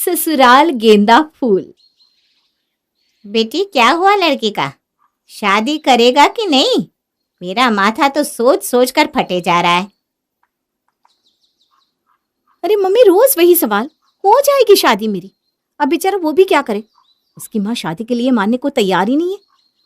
ससुराल गेंदा फूल। बेटी, क्या हुआ लड़की का? शादी करेगा कि नहीं? मेरा माथा तो सोच सोच कर फटे जा रहा है। अरे मम्मी, रोज वही सवाल। हो जाएगी शादी मेरी। अब बेचारा वो भी क्या करे, उसकी माँ शादी के लिए मानने को तैयार ही नहीं है।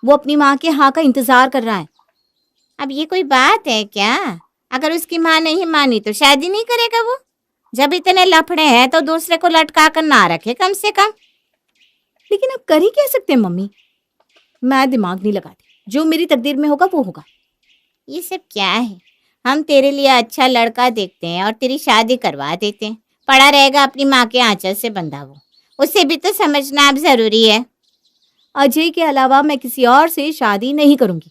वो अपनी माँ के हाँ का इंतजार कर रहा है। अब ये कोई बात है क्या? अगर उसकी माँ नहीं मानी तो शादी नहीं करेगा वो? जब इतने लफड़े हैं तो दूसरे को लटका कर ना रखे कम से कम। लेकिन अब कर ही क्या सकते हैं मम्मी। मैं दिमाग नहीं लगाती, जो मेरी तकदीर में होगा वो होगा। ये सब क्या है? हम तेरे लिए अच्छा लड़का देखते हैं और तेरी शादी करवा देते हैं। पड़ा रहेगा अपनी माँ के आंचल से बंधा वो। उसे भी तो समझना अब जरूरी है। अजय के अलावा मैं किसी और से शादी नहीं करूंगी।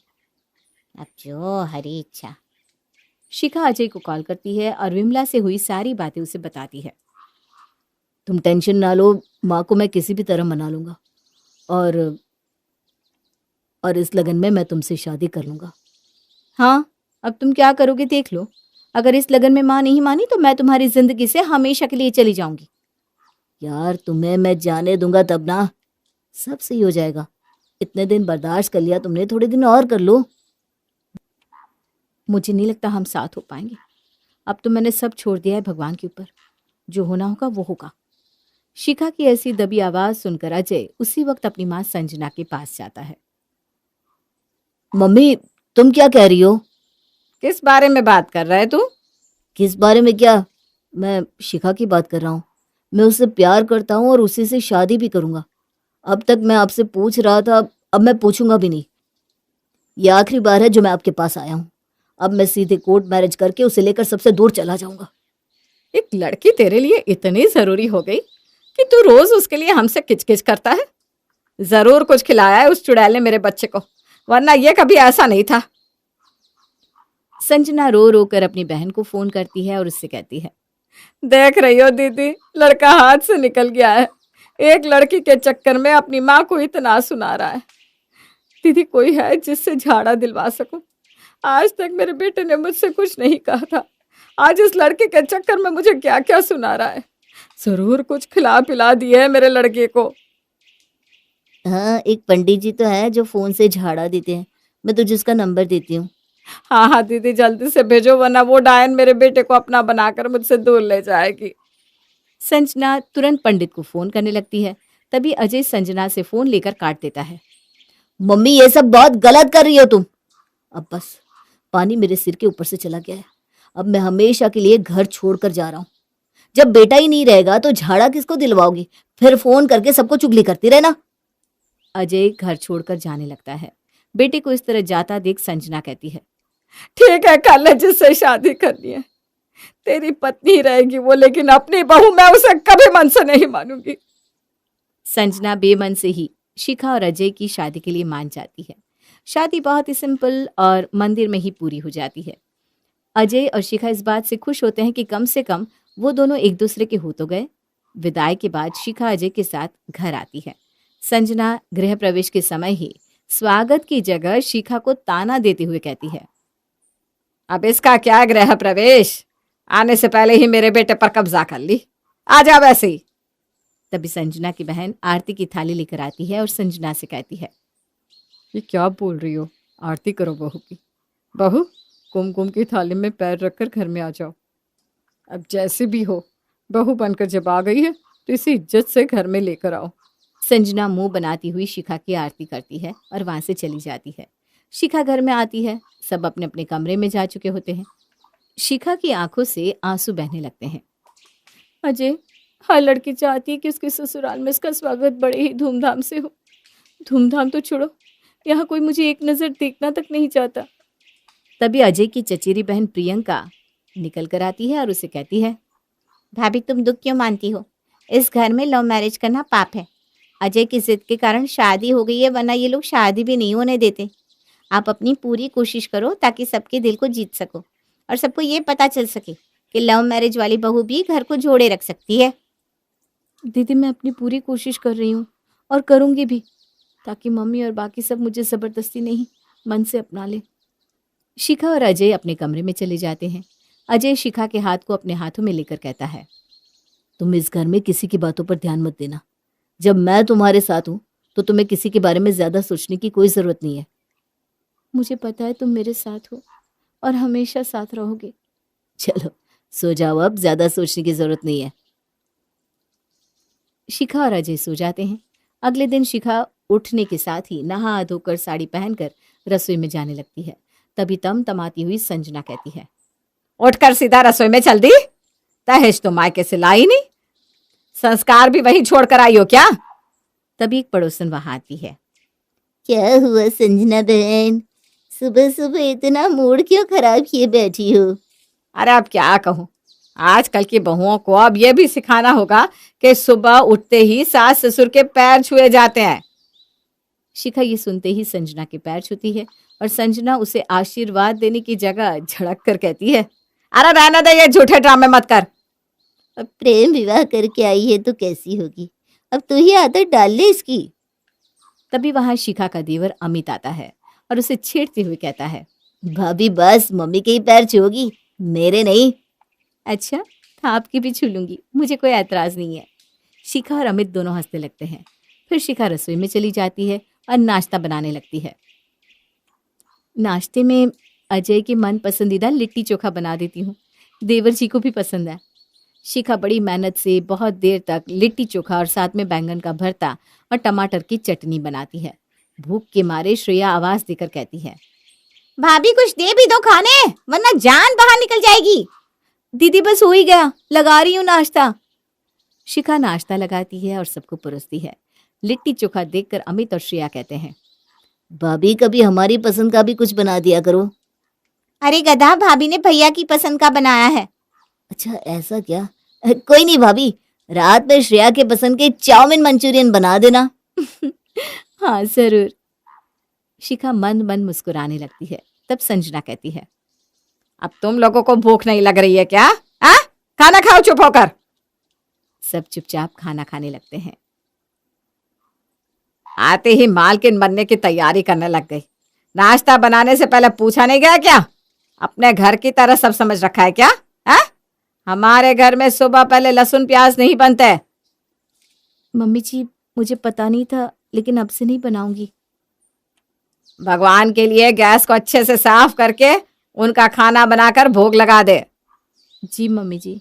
अब जो हरी इच्छा। शिखा अजय को कॉल करती है और विमला से हुई सारी बातें उसे बताती है। तुम टेंशन ना लो, माँ को मैं किसी भी तरह मना लूंगा और इस लगन में मैं तुमसे शादी कर लूंगा। हाँ, अब तुम क्या करोगे देख लो। अगर इस लगन में माँ नहीं मानी तो मैं तुम्हारी जिंदगी से हमेशा के लिए चली जाऊंगी। यार, तुम्हें मैं जाने दूंगा तब ना, सब सही हो जाएगा। इतने दिन बर्दाश्त कर लिया तुमने, थोड़े दिन और कर लो। मुझे नहीं लगता हम साथ हो पाएंगे। अब तो मैंने सब छोड़ दिया है भगवान के ऊपर। जो होना होगा वो होगा। शिखा की ऐसी दबी आवाज सुनकर अजय उसी वक्त अपनी माँ संजना के पास जाता है। मम्मी, तुम क्या कह रही हो? किस बारे में बात कर रहा है तू? किस बारे में क्या? मैं शिखा की बात कर रहा हूँ। मैं उससे प्यार करता हूँ और उसी से शादी भी करूंगा। अब तक मैं आपसे पूछ रहा था, अब मैं पूछूंगा भी नहीं। ये आखिरी बार है जो मैं आपके पास आया हूँ। अब मैं सीधे कोर्ट मैरिज करके उसे लेकर सबसे दूर चला जाऊंगा। एक लड़की तेरे लिए इतनी जरूरी हो गई कि तू रोज उसके लिए हमसे किचकिच करता है? जरूर कुछ खिलाया है उस चुड़ैल ने मेरे बच्चे को, वरना ये कभी ऐसा नहीं था। संजना रो रो कर अपनी बहन को फोन करती है और उससे कहती है, देख रही हो दीदी, लड़का हाथ से निकल गया है। एक लड़की के चक्कर में अपनी माँ को इतना सुना रहा है। दीदी, कोई है जिससे झाड़ा दिलवा सकूं? आज तक मेरे बेटे ने मुझसे कुछ नहीं कहा था, आज इस लड़के के चक्कर में मुझे क्या क्या सुना रहा है। जरूर कुछ खिला पिला दिए है मेरे लड़के को। हाँ, एक पंडित जी तो है जो फोन से झाड़ा देते हैं। मैं तुझे उसका नंबर देती हूँ। हाँ हाँ दीदी, जल्दी से भेजो, वरना वो डायन मेरे बेटे को अपना बनाकर मुझसे दूर ले जाएगी। संजना तुरंत पंडित को फोन करने लगती है। तभी अजय संजना से फोन लेकर काट देता है। मम्मी, ये सब बहुत गलत कर रही हो तुम। अब बस, पानी मेरे सिर के ऊपर से चला गया है। अब मैं हमेशा के लिए घर छोड़कर जा रहा हूँ। जब बेटा ही नहीं रहेगा तो झाड़ा किसको दिलवाओगी? फिर फोन करके सबको चुगली करती रहना। अजय घर छोड़कर जाने लगता है। बेटे को इस तरह जाता देख संजना कहती है, ठीक है, कर ले जिससे शादी करनी है। तेरी पत्नी रहेगी वो, लेकिन अपनी बहू मैं उसे कभी मन से नहीं मानूंगी। संजना बेमन से ही शिखा और अजय की शादी के लिए मान जाती है। शादी बहुत ही सिंपल और मंदिर में ही पूरी हो जाती है। अजय और शिखा इस बात से खुश होते हैं कि कम से कम वो दोनों एक दूसरे के हो तो गए। विदाई के बाद शिखा अजय के साथ घर आती है। संजना गृह प्रवेश के समय ही स्वागत की जगह शिखा को ताना देते हुए कहती है, अब इसका क्या गृह प्रवेश, आने से पहले ही मेरे बेटे पर कब्जा कर ली। आ जा वैसे ही। तभी संजना की बहन आरती की थाली लेकर आती है और संजना से कहती है, ये क्या बोल रही हो? आरती करो बहू की। बहू, कुमकुम की थाली में पैर रखकर घर में आ जाओ। अब जैसे भी हो, बहू बनकर जब आ गई है तो इसी इज्जत से घर में लेकर आओ। संजना मुंह बनाती हुई शिखा की आरती करती है और वहां से चली जाती है। शिखा घर में आती है। सब अपने अपने कमरे में जा चुके होते हैं। शिखा की आंखों से आंसू बहने लगते हैं। अजय, हर लड़की चाहती है कि उसके ससुराल में इसका स्वागत बड़े ही धूमधाम से हो। धूमधाम तो छोड़ो, यहाँ कोई मुझे एक नज़र देखना तक नहीं चाहता। तभी अजय की चचेरी बहन प्रियंका निकल कर आती है और उसे कहती है, भाभी, तुम दुख क्यों मानती हो? इस घर में लव मैरिज करना पाप है। अजय की जिद के कारण शादी हो गई है, वरना ये लोग शादी भी नहीं होने देते। आप अपनी पूरी कोशिश करो ताकि सबके दिल को जीत सको और सबको ये पता चल सके कि लव मैरिज वाली बहू भी घर को जोड़े रख सकती है। दीदी, मैं अपनी पूरी कोशिश कर रही हूँ और करूँगी भी, ताकि मम्मी और बाकी सब मुझे ज़बरदस्ती नहीं मन से अपना ले। शिखा और अजय अपने कमरे में चले जाते हैं। अजय शिखा के हाथ को अपने हाथों में लेकर कहता है, तुम इस घर में किसी की बातों पर ध्यान मत देना। जब मैं तुम्हारे साथ हूं तो तुम्हें किसी के बारे में ज्यादा सोचने की कोई जरूरत नहीं है। मुझे पता है तुम मेरे साथ हो और हमेशा साथ रहोगे। चलो सो जाओ, अब ज्यादा सोचने की जरूरत नहीं है। शिखा और अजय सो जाते हैं। अगले दिन शिखा उठने के साथ ही नहा धोकर साड़ी पहनकर रसोई में जाने लगती है। तभी तमतमाती हुई संजना कहती है, उठकर सीधा रसोई में चल दी। दहेज तो मायके से लाई नहीं, संस्कार भी वहीं छोड़ कर आई हो क्या? तभी एक पड़ोसन वहां आती है। क्या हुआ संजना बहन, सुबह सुबह इतना मूड क्यों खराब किए बैठी हो? अरे अब क्या कहूँ, आजकल की बहुओं को अब ये भी सिखाना होगा कि सुबह उठते ही सास ससुर के पैर छुए जाते हैं। शिखा ये सुनते ही संजना के पैर छूती है और संजना उसे आशीर्वाद देने की जगह झड़क कर कहती है, अरे रहने दे, ये झूठे ड्रामे मत कर। अब प्रेम विवाह करके आई है तो कैसी होगी, अब तू ही आदत डाल ले इसकी। तभी वहां शिखा का देवर अमित आता है और उसे छेड़ते हुए कहता है, भाभी बस मम्मी के ही पैर छूओगी, मेरे नहीं। अच्छा तो आपकी भी छू लूंगी, मुझे कोई ऐतराज नहीं है। शिखा और अमित दोनों हंसने लगते हैं। फिर शिखा रसोई में चली जाती है और नाश्ता बनाने लगती है। नाश्ते में अजय की मन पसंदीदा लिट्टी चोखा बना देती हूँ, देवर जी को भी पसंद है। शिखा बड़ी मेहनत से बहुत देर तक लिट्टी चोखा और साथ में बैंगन का भरता और टमाटर की चटनी बनाती है। भूख के मारे श्रेया आवाज देकर कहती है, भाभी कुछ दे भी दो खाने, वरना जान बाहर निकल जाएगी। दीदी बस हो ही गया, लगा रही हूँ नाश्ता। शिखा नाश्ता लगाती है और सबको परोसती है। लिट्टी चोखा देखकर अमित और श्रेया कहते हैं, भाभी कभी हमारी पसंद का भी कुछ बना दिया करो। अरे गधा, भाभी ने भैया की पसंद का बनाया है। अच्छा ऐसा क्या? कोई नहीं भाभी, रात में श्रेया के पसंद के चाउमीन मंचूरियन बना देना। हाँ जरूर। शिखा मन मन मुस्कुराने लगती है। तब संजना कहती है, अब तुम लोगों को भूख नहीं लग रही है क्या? खाना खाओ चुप होकर। सब चुपचाप खाना खाने लगते हैं। आते ही मालकिन बनने की तैयारी करने लग गई। नाश्ता बनाने से पहले पूछा नहीं गया क्या? अपने घर की तरह सब समझ रखा है क्या? हमारे घर में सुबह पहले लहसुन प्याज नहीं बनते। मम्मी जी मुझे पता नहीं था, लेकिन अब से नहीं बनाऊंगी। भगवान के लिए गैस को अच्छे से साफ करके उनका खाना बनाकर भोग लगा दे। जी मम्मी जी।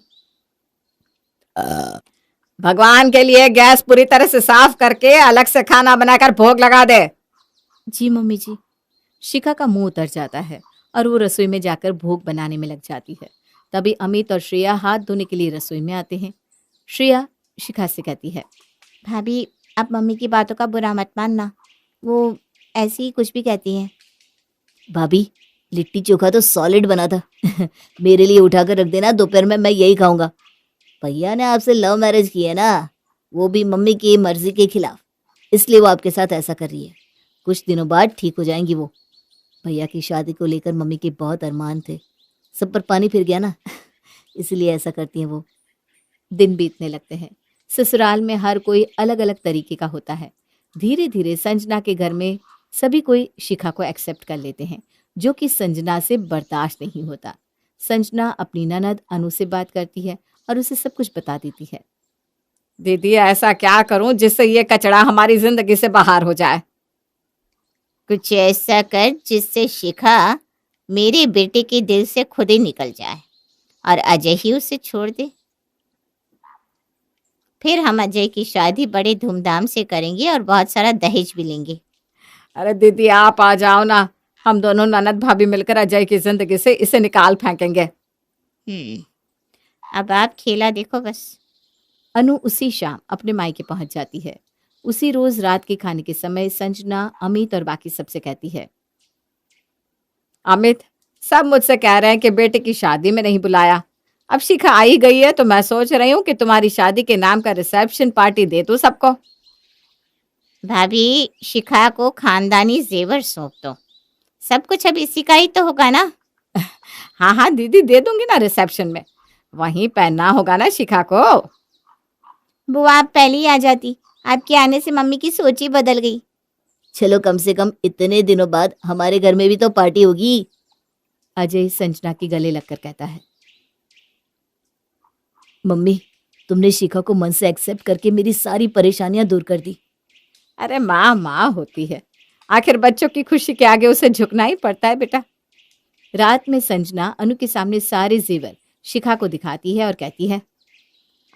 भगवान के लिए गैस पूरी तरह से साफ करके अलग से खाना बनाकर भोग लगा दे। जी मम्मी जी। शिखा का मुंह उतर जाता है और वो रसोई में जाकर भोग बनाने में लग जाती है। तभी अमित और श्रेया हाथ धोने के लिए रसोई में आते हैं। श्रेया शिखा से कहती है, भाभी आप मम्मी की बातों का बुरा मत मानना, वो ऐसी ही कुछ भी कहती है। भाभी लिट्टी चोखा तो सॉलिड बना था। मेरे लिए उठाकर रख देना, दोपहर में मैं यही खाऊंगा। भैया ने आपसे लव मैरिज की है ना, वो भी मम्मी की मर्जी के खिलाफ, इसलिए वो आपके साथ ऐसा कर रही है। कुछ दिनों बाद ठीक हो जाएंगी वो। भैया की शादी को लेकर मम्मी के बहुत अरमान थे, सब पर पानी फिर गया ना, इसलिए ऐसा करती हैं वो। दिन बीतने लगते हैं। ससुराल में हर कोई अलग अलग तरीके का होता है। धीरे धीरे संजना के घर में सभी कोई शिखा को एक्सेप्ट कर लेते हैं, जो कि संजना से बर्दाश्त नहीं होता। संजना अपनी ननद अनु से बात करती है और उसे सब कुछ बता देती है। दीदी ऐसा क्या करूं जिससे ये कचरा हमारी जिंदगी से बाहर हो जाए? कुछ ऐसा कर जिससे शिखा मेरे बेटे के दिल से खुद ही निकल जाए और अजय ही उसे छोड़ दे। फिर हम अजय की शादी बड़े धूमधाम से करेंगे और बहुत सारा दहेज भी लेंगे। अरे दीदी आप आ जाओ ना, हम दोनों ननद भाभी मिलकर अजय की जिंदगी से इसे निकाल फेंकेंगे। अब आप खेला देखो बस। अनु उसी शाम अपने मायके पहुंच जाती है। उसी रोज रात के खाने के समय संजना अमित और बाकी सबसे कहती है, अमित सब मुझसे कह रहे हैं कि बेटे की शादी में नहीं बुलाया। अब शिखा आई गई है तो मैं सोच रही हूँ कि तुम्हारी शादी के नाम का रिसेप्शन पार्टी दे दो सबको। भाभी शिखा को खानदानी जेवर सौंप दो, सब कुछ अब इसी का ही तो होगा ना। हाँ हाँ दीदी दे दूंगी ना, रिसेप्शन में वहीं पहनना होगा ना शिखा को। बुआ आप पहले ही आ जाती, आपके आने से मम्मी की सोच ही बदल गई। चलो कम से कम इतने दिनों बाद हमारे घर में भी तो पार्टी होगी। अजय संजना के गले लगकर कहता है। मम्मी तुमने शिखा को मन से एक्सेप्ट करके मेरी सारी परेशानियां दूर कर दी। अरे माँ माँ होती है, आखिर बच्चों की खुशी के आगे उसे झुकना ही पड़ता है बेटा। रात में संजना अनु के सामने सारे जेवर शिखा को दिखाती है और कहती है,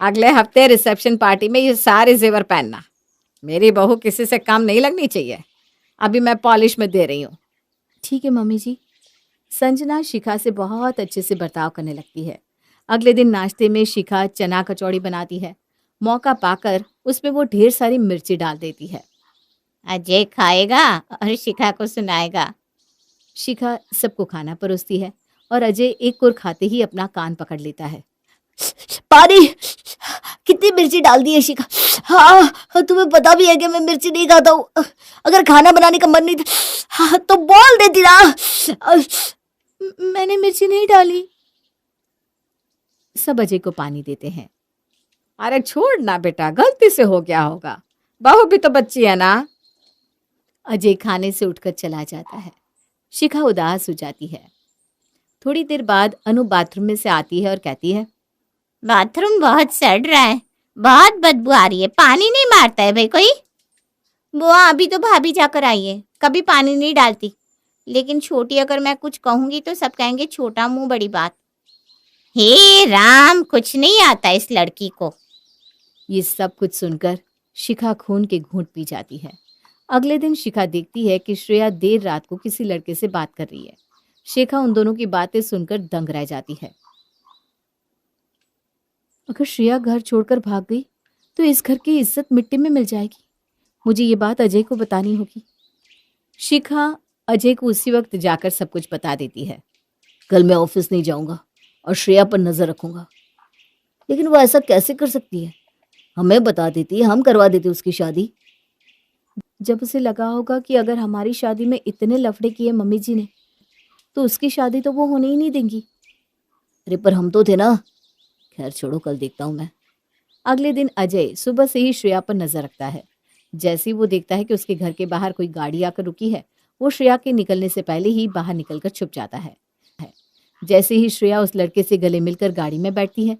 अगले हफ्ते रिसेप्शन पार्टी में ये सारे जेवर पहनना। मेरी बहू किसी से कम नहीं लगनी चाहिए। अभी मैं पॉलिश में दे रही हूँ। ठीक है मम्मी जी। संजना शिखा से बहुत अच्छे से बर्ताव करने लगती है। अगले दिन नाश्ते में शिखा चना कचौड़ी बनाती है। मौका पाकर उसमें वो ढेर सारी मिर्ची डाल देती है। अजय खाएगा और शिखा को सुनाएगा। शिखा सबको खाना परोसती है और अजय एक कुर खाते ही अपना कान पकड़ लेता है। पानी, कितनी मिर्ची डाल दी है शिखा। हाँ, तुम्हें पता भी है कि मैं मिर्ची नहीं खाता हूँ। अगर खाना बनाने का मन नहीं था तो बोल देती ना। मैंने मिर्ची नहीं डाली। सब अजय को पानी देते हैं। अरे छोड़ ना बेटा, गलती से हो गया होगा। बहू भी तो बच्ची है ना। अजय खाने से उठकर चला जाता है। शिखा उदास हो जाती है। थोड़ी देर बाद अनु बाथरूम में से आती है और कहती है, बाथरूम बहुत सड़ रहा है, बहुत बदबू आ रही है। पानी नहीं मारता है भाई कोई? बुआ अभी तो भाभी जाकर आई है, कभी पानी नहीं डालती। लेकिन छोटी अगर मैं कुछ कहूंगी तो सब कहेंगे छोटा मुंह बड़ी बात। हे राम, कुछ नहीं आता इस लड़की को। ये सब कुछ सुनकर शिखा खून के घूंट पी जाती है। अगले दिन शिखा देखती है कि श्रेया देर रात को किसी लड़के से बात कर रही है। शिखा उन दोनों की बातें सुनकर दंग रह जाती है। अगर श्रेया घर छोड़कर भाग गई तो इस घर की इज्जत मिट्टी में मिल जाएगी। मुझे ये बात अजय को बतानी होगी। शिखा अजय को उसी वक्त जाकर सब कुछ बता देती है। कल मैं ऑफिस नहीं जाऊंगा और श्रेया पर नजर रखूंगा। लेकिन वो ऐसा कैसे कर सकती है? हमें बता देती, हम करवा देते उसकी शादी। जब उसे लगा होगा कि अगर हमारी शादी में इतने लफड़े किए मम्मी जी ने तो उसकी शादी तो वो होने ही नहीं देंगी। अरे पर हम तो थे ना। खैर छोड़ो, कल देखता हूं मैं। अगले दिन अजय सुबह से ही श्रेया पर नजर रखता है। जैसे ही वो देखता है कि उसके घर के बाहर कोई गाड़ी आकर रुकी है, वो श्रेया के निकलने से पहले ही बाहर निकलकर छुप जाता है। जैसे ही श्रेया उस लड़के से गले मिलकर गाड़ी में बैठती है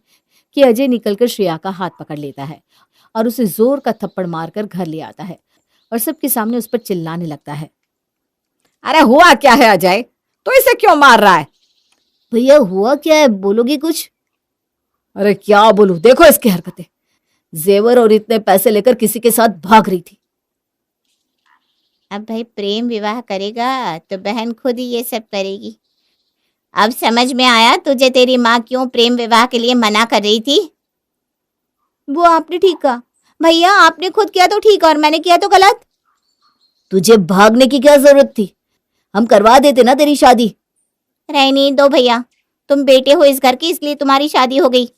कि अजय निकलकर श्रेया का हाथ पकड़ लेता है और उसे जोर का थप्पड़ मारकर घर ले आता है और सबके सामने उस पर चिल्लाने लगता है। अरे हुआ क्या है अजय, तो इसे क्यों मार रहा है? भैया हुआ क्या है, बोलोगे कुछ? अरे क्या बोलूं, देखो इसकी हरकतें। जेवर और इतने पैसे लेकर किसी के साथ भाग रही थी। अब भाई प्रेम विवाह करेगा तो बहन खुद ही ये सब करेगी। अब समझ में आया तुझे तेरी माँ क्यों प्रेम विवाह के लिए मना कर रही थी। वो आपने ठीक कहा भैया, आपने खुद किया तो ठीक और मैंने किया तो गलत। तुझे भागने की क्या जरूरत थी? हम करवा देते ना तेरी शादी। रहने दो भैया, तुम बेटे हो इस घर के, इसलिए तुम्हारी शादी हो गई।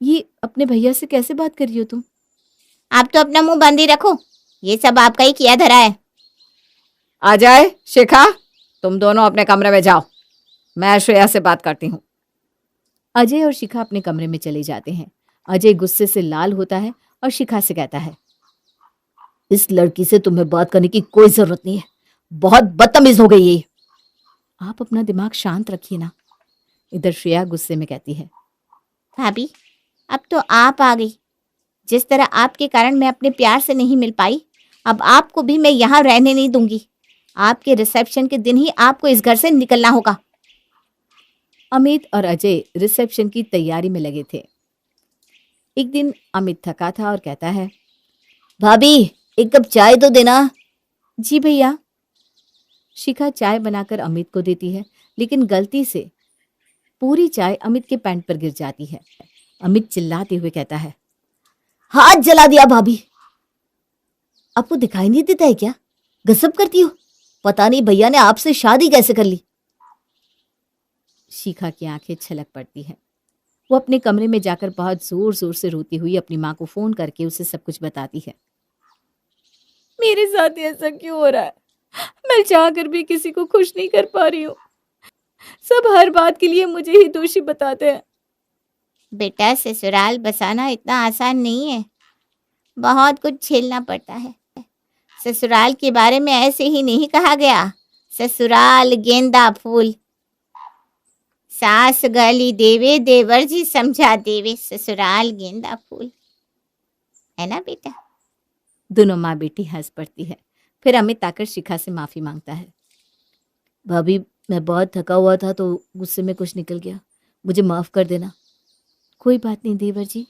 ये अपने भैया से कैसे बात कर रही हो तुम? आप तो अपना मुंह बंद ही रखो, ये सब आपका ही किया धरा है। अजय, शिखा, तुम दोनों अपने कमरे में जाओ, मैं श्रेया से बात करती हूँ। अजय और शिखा अपने कमरे में चले जाते हैं। अजय गुस्से से लाल होता है और शिखा से कहता है, इस लड़की से तुम्हें बात करने की कोई जरूरत नहीं है, बहुत बदतमीज हो गई ये। आप अपना दिमाग शांत रखिए ना। इधर श्रेया गुस्से में कहती है, भाभी अब तो आप आ गई। जिस तरह आपके कारण मैं अपने प्यार से नहीं मिल पाई, अब आपको भी मैं यहाँ रहने नहीं दूंगी। आपके रिसेप्शन के दिन ही आपको इस घर से निकलना होगा। अमित और अजय रिसेप्शन की तैयारी में लगे थे। एक दिन अमित थका था और कहता है, भाभी एक कप चाय तो देना। जी भैया। शिखा चाय बनाकर अमित को देती है, लेकिन गलती से पूरी चाय अमित के पैंट पर गिर जाती है। अमित चिल्लाते हुए कहता है, हाथ जला दिया भाभी। आपको दिखाई नहीं देता है क्या? गजब करती हो। पता नहीं भैया ने आपसे शादी कैसे कर ली। शिखा की आंखें छलक पड़ती हैं। वो अपने कमरे में जाकर बहुत जोर जोर से रोती हुई अपनी माँ को फोन करके उसे सब कुछ बताती है। मेरे साथ ऐसा क्यों हो रहा है? मैं चाहकर भी किसी को खुश नहीं कर पा रही हूँ। सब हर बात के लिए मुझे ही दोषी बताते हैं। बेटा ससुराल बसाना इतना आसान नहीं है, बहुत कुछ झेलना पड़ता है। ससुराल के बारे में ऐसे ही नहीं कहा गया, ससुराल गेंदा फूल। सास गाली देवे देवर जी समझा देवे, ससुराल गेंदा फूल। है ना बेटा? दोनों माँ बेटी हंस पड़ती है। फिर अमित आकर शिखा से माफी मांगता है। भाभी, मैं बहुत थका हुआ था तो गुस्से में कुछ निकल गया, मुझे माफ कर देना। कोई बात नहीं देवर जी।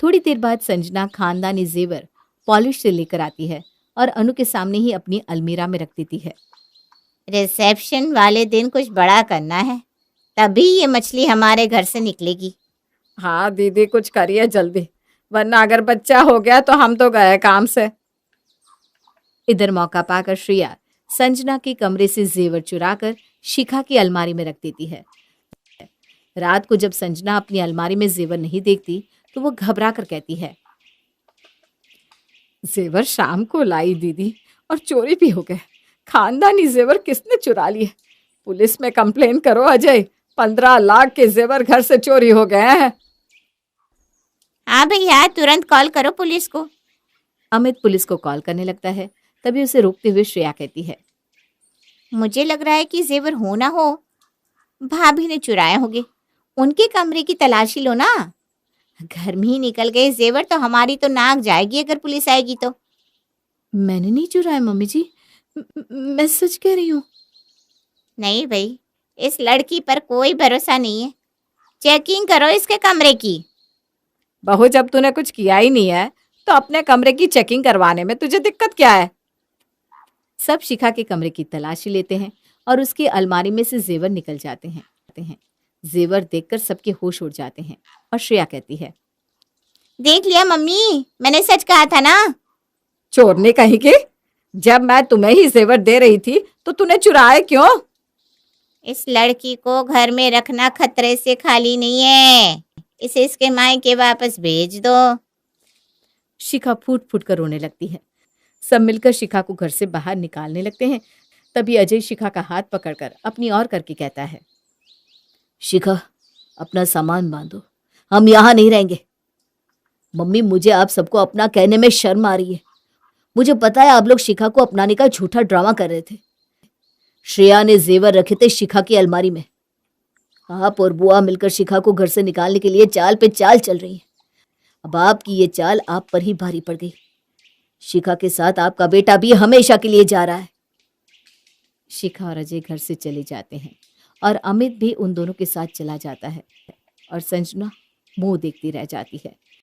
थोड़ी देर बाद संजना खानदानी जेवर पॉलिश से लेकर आती है और अनु के सामने ही अपनी अलमीरा में रख देती है। रिसेप्शन वाले दिन कुछ बड़ा करना है, तभी ये मछली हमारे घर से निकलेगी। हाँ दीदी, कुछ करिए जल्दी, वरना अगर बच्चा हो गया तो हम तो गए काम से। इधर मौका पाकर श्रेया संजना के कमरे से जेवर चुराकर शिखा की अलमारी में रख देती है। रात को जब संजना अपनी अलमारी में जेवर नहीं देखती तो वो घबरा कर कहती है, जेवर शाम को लाई दीदी और चोरी भी हो गए। खानदानी जेवर किसने चुरा लिए? पुलिस में कंप्लेन करो अजय, 15 लाख के जेवर घर से चोरी हो गए हैं। हाँ भैया, तुरंत कॉल करो पुलिस को। अमित पुलिस को कॉल करने लगता है। तभी उसे रोकते हुए श्रेया कहती है, मुझे लग रहा है कि जेवर हो ना हो भाभी ने चुराए होंगे। उनके कमरे की तलाशी लो ना। घर में ही निकल गए जेवर तो हमारी तो नाक जाएगी अगर पुलिस आएगी तो। मैंने नहीं चुराया मम्मी जी, मैं सच कह रही हूँ। नहीं भाई, इस लड़की पर कोई भरोसा नहीं है। चेकिंग करो इसके कमरे की। बहू, जब तूने कुछ किया ही नहीं है तो अपने कमरे की चेकिंग करवाने में तुझे दिक्कत क्या है? सब शिखा के कमरे की तलाशी लेते हैं और उसकी अलमारी में से जेवर निकल जाते हैं। जेवर देखकर सबके होश उड़ जाते हैं और श्रेया कहती है, देख लिया मम्मी, मैंने सच कहा था ना। चोरने कहीं के, जब मैं तुम्हें ही जेवर दे रही थी तो तूने चुराए क्यों? इस लड़की को घर में रखना खतरे से खाली नहीं है। इसे इसके मायके वापस भेज दो। शिखा फूट फूट कर रोने लगती है। सब मिलकर शिखा को घर से बाहर निकालने लगते हैं। तभी अजय शिखा का हाथ पकड़कर अपनी ओर करके कहता है, शिखा, अपना सामान बांधो, हम यहाँ नहीं रहेंगे। मम्मी, मुझे आप सबको अपना कहने में शर्म आ रही है। मुझे पता है आप लोग शिखा को अपनाने का झूठा ड्रामा कर रहे थे। श्रेया ने जेवर रखे थे शिखा की अलमारी में। आप और बुआ मिलकर शिखा को घर से निकालने के लिए चाल पे चाल चल रही है। अब आपकी ये चाल आप पर ही भारी पड़ गई। शिखा के साथ आपका बेटा भी हमेशा के लिए जा रहा है। शिखा और अजय घर से चले जाते हैं और अमित भी उन दोनों के साथ चला जाता है और संजना मुंह देखती रह जाती है।